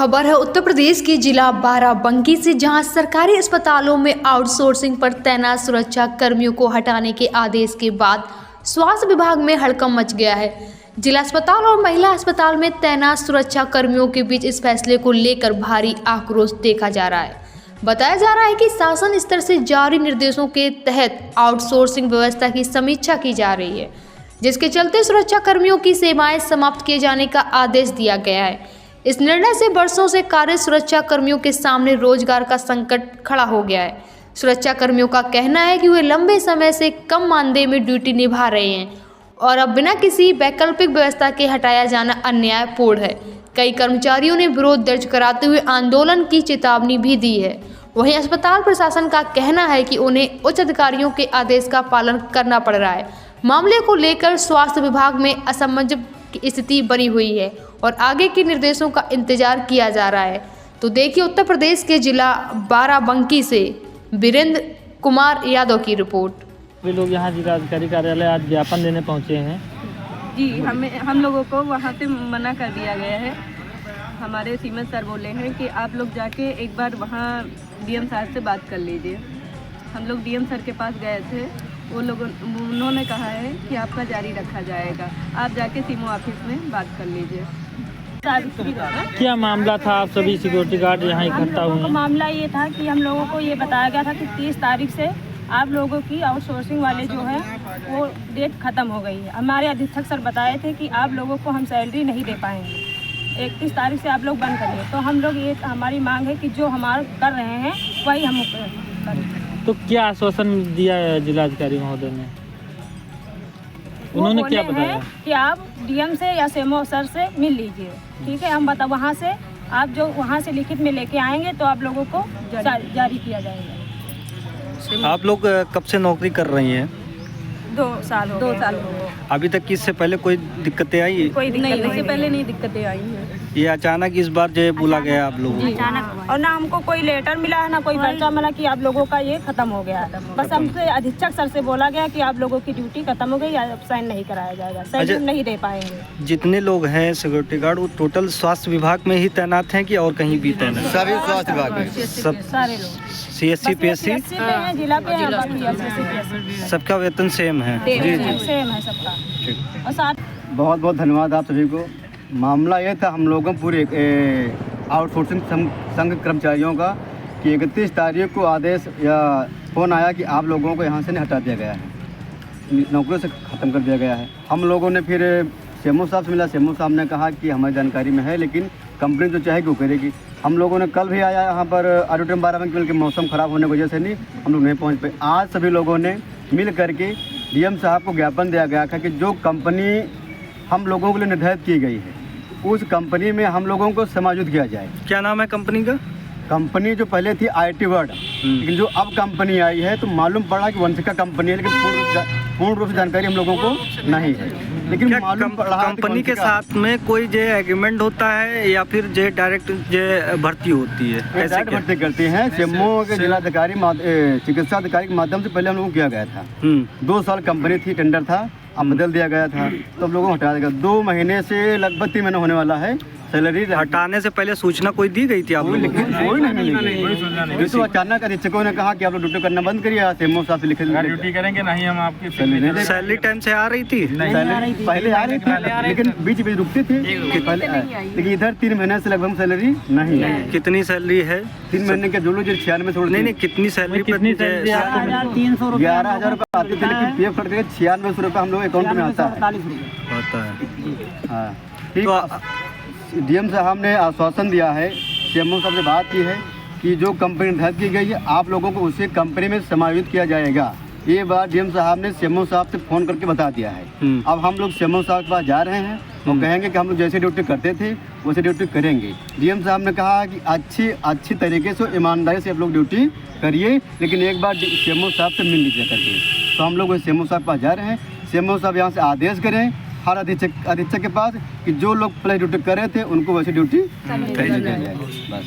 खबर है उत्तर प्रदेश के जिला बाराबंकी से, जहां सरकारी अस्पतालों में आउटसोर्सिंग पर तैनात सुरक्षा कर्मियों को हटाने के आदेश के बाद स्वास्थ्य विभाग में हड़कंप मच गया है। जिला अस्पताल और महिला अस्पताल में तैनात सुरक्षा कर्मियों के बीच इस फैसले को लेकर भारी आक्रोश देखा जा रहा है। बताया जा रहा है कि शासन स्तर से जारी निर्देशों के तहत आउटसोर्सिंग व्यवस्था की समीक्षा की जा रही है, जिसके चलते सुरक्षा कर्मियों की सेवाएं समाप्त किए जाने का आदेश दिया गया है। इस निर्णय से वर्षों से कार्य सुरक्षा कर्मियों के सामने रोजगार का संकट खड़ा हो गया है। सुरक्षा कर्मियों का कहना है कि वे लंबे समय से कम मानदेय में ड्यूटी निभा रहे हैं और अब बिना किसी वैकल्पिक व्यवस्था के हटाया जाना अन्यायपूर्ण है। कई कर्मचारियों ने विरोध दर्ज कराते हुए आंदोलन की चेतावनी भी दी है। वहीं अस्पताल प्रशासन का कहना है कि उन्हें उच्च अधिकारियों के आदेश का पालन करना पड़ रहा है। मामले को लेकर स्वास्थ्य विभाग में असमंजस की स्थिति बनी हुई है और आगे के निर्देशों का इंतजार किया जा रहा है। तो देखिए उत्तर प्रदेश के जिला बाराबंकी से वीरेंद्र कुमार यादव की रिपोर्ट। वे लोग यहाँ जिलाधिकारी कार्यालय आज ज्ञापन देने पहुँचे हैं। जी, हम लोगों को वहाँ से मना कर दिया गया है। हमारे सीमत सर बोले हैं कि आप लोग जाके एक बार वहाँ डीएम साहब से बात कर लीजिए। हम लोग डीएम सर के पास गए थे, उन्होंने कहा है कि आपका जारी रखा जाएगा, आप जाके सीमो ऑफिस में बात कर लीजिए। क्या मामला था? आप सभी सिक्योरिटी गार्ड यहाँ इकट्ठा हुए हैं। मामला ये था कि हम लोगों को ये बताया गया था कि 30 तारीख से आप लोगों की आउटसोर्सिंग वाले जो है वो डेट ख़त्म हो गई है। हमारे अधीक्षक सर बताए थे कि आप लोगों को हम सैलरी नहीं दे पाएंगे, 31 तारीख से आप लोग बंद करिए। तो हम लोग ये हमारी मांग है कि जो हमारा कर रहे हैं वही हम करें। तो क्या आश्वासन दिया है जिलाधिकारी महोदय ने? उन्होंने क्या बताया कि आप डीएम से या सेमो सर से मिल लीजिए, ठीक है। हम बता वहाँ से आप जो वहाँ से लिखित में लेके आएंगे तो आप लोगों को जारी किया जाएगा। आप लोग कब से नौकरी कर रही हैं? 2 साल हो गए। अभी तक इससे पहले कोई दिक्कतें आई? कोई दिक्कत नहीं, इससे पहले नहीं दिक्कतें आई हैं। ये अचानक इस बार जो बुला गया आप लोगों को? और ना हमको कोई लेटर मिला है, ना कोई पर्चा मिला कि आप लोगों का ये खत्म हो गया है। बस हमसे अधीक्षक सर से बोला गया कि आप लोगों की ड्यूटी खत्म हो गई, अब साइन नहीं कराया जाएगा, साइन नहीं दे पाएंगे। जितने लोग हैं सिक्योरिटी गार्ड वो टोटल स्वास्थ्य विभाग में ही तैनात हैं कि और कहीं भी तैनात? सभी स्वास्थ्य विभाग में सब सारे लोग CSC PSC जिला पे हैं, सबका वेतन सेम है? सेम है सबका। और साथ बहुत बहुत धन्यवाद आप सभी को। मामला ये था हम लोगों पूरे आउटसोर्सिंग संघ कर्मचारियों का कि 31 तारीख को आदेश या फ़ोन आया कि आप लोगों को यहाँ से नहीं हटा दिया गया है, नौकरी से ख़त्म कर दिया गया है। हम लोगों ने फिर सेमो साहब से मिला, सेमो साहब ने कहा कि हमारी जानकारी में है लेकिन कंपनी जो चाहेगी वो करेगी। हम लोगों ने कल भी आया यहाँ पर ऑडिटोरियम बाराबंकी, बल्कि मौसम ख़राब होने की वजह से नहीं हम लोग नहीं पहुँच पाए। आज सभी लोगों ने मिल करके डीएम साहब को ज्ञापन दिया गया था कि जो कंपनी हम लोगों के लिए निर्धारित की गई है उस कंपनी में हम लोगों को समायोजित किया जाए। क्या नाम है कंपनी का? कंपनी जो पहले थी IT वर्ड, लेकिन जो अब कंपनी आई है तो मालूम पड़ा कि वंशिका कंपनी है, लेकिन पूर्ण रूप से जानकारी हम लोगों को नहीं है। लेकिन मालूम पड़ा कंपनी के साथ में कोई जो एग्रीमेंट होता है या फिर जो डायरेक्ट जो भर्ती होती है? कैसे भर्ती करते हैं? सेमो के जिलाधिकारी चिकित्सा अधिकारी के माध्यम से पहले हम लोगों को किया गया था। 2 साल कंपनी थी, टेंडर था, अब बदल दिया गया था तो हम लोगों को हटा दिया गया। 2 महीने से लगभग 3 महीने होने वाला है। सैलरी हटाने से पहले सूचना कोई दी गई थी आप लोगों को? कोई नहीं। तो अचानक अधीक्षकों ने कहा कि आप लोग ड्यूटी करना बंद करिए, सेमो साहब से लिखे ड्यूटी करेंगे नहीं हम आपकी सैलरी टाइम से आ रही थी? पहले आ रही थी लेकिन बीच बीच रुकती थी, लेकिन इधर 3 महीने से लगभग सैलरी नहीं है। कितनी सैलरी है? 3 महीने के जो लोग 96 छोड़ नहीं, कितनी सैलरी? 11,000 रुपये आती थी, लेकिन PF कट के 9600 रुपये हम लोग अकाउंट में आता है। हाँ ठीक। डीएम साहब ने आश्वासन दिया है, सीएमओ साहब से बात की है कि जो कंपनी निर्धारित की गई है आप लोगों को उसी कंपनी में समायोजित किया जाएगा। ये बात डीएम साहब ने सीएमओ साहब से फ़ोन करके बता दिया है। अब हम लोग सीएमओ साहब के पास जा रहे हैं और कहेंगे कि हम लोग जैसे ड्यूटी करते थे वैसे ड्यूटी करेंगे। डीएम साहब ने कहा कि अच्छी तरीके से ईमानदारी से आप लोग ड्यूटी करिए, लेकिन एक बार सीएमओ साहब से मिल लीजिए करके। तो हम लोग सीएमओ साहब के पास जा रहे हैं। सीएमओ साहब यहाँ से आदेश करें हर अधीक्षक के पास कि जो लोग पहले ड्यूटी कर रहे थे उनको वैसे ड्यूटी कर दी जाए। बस।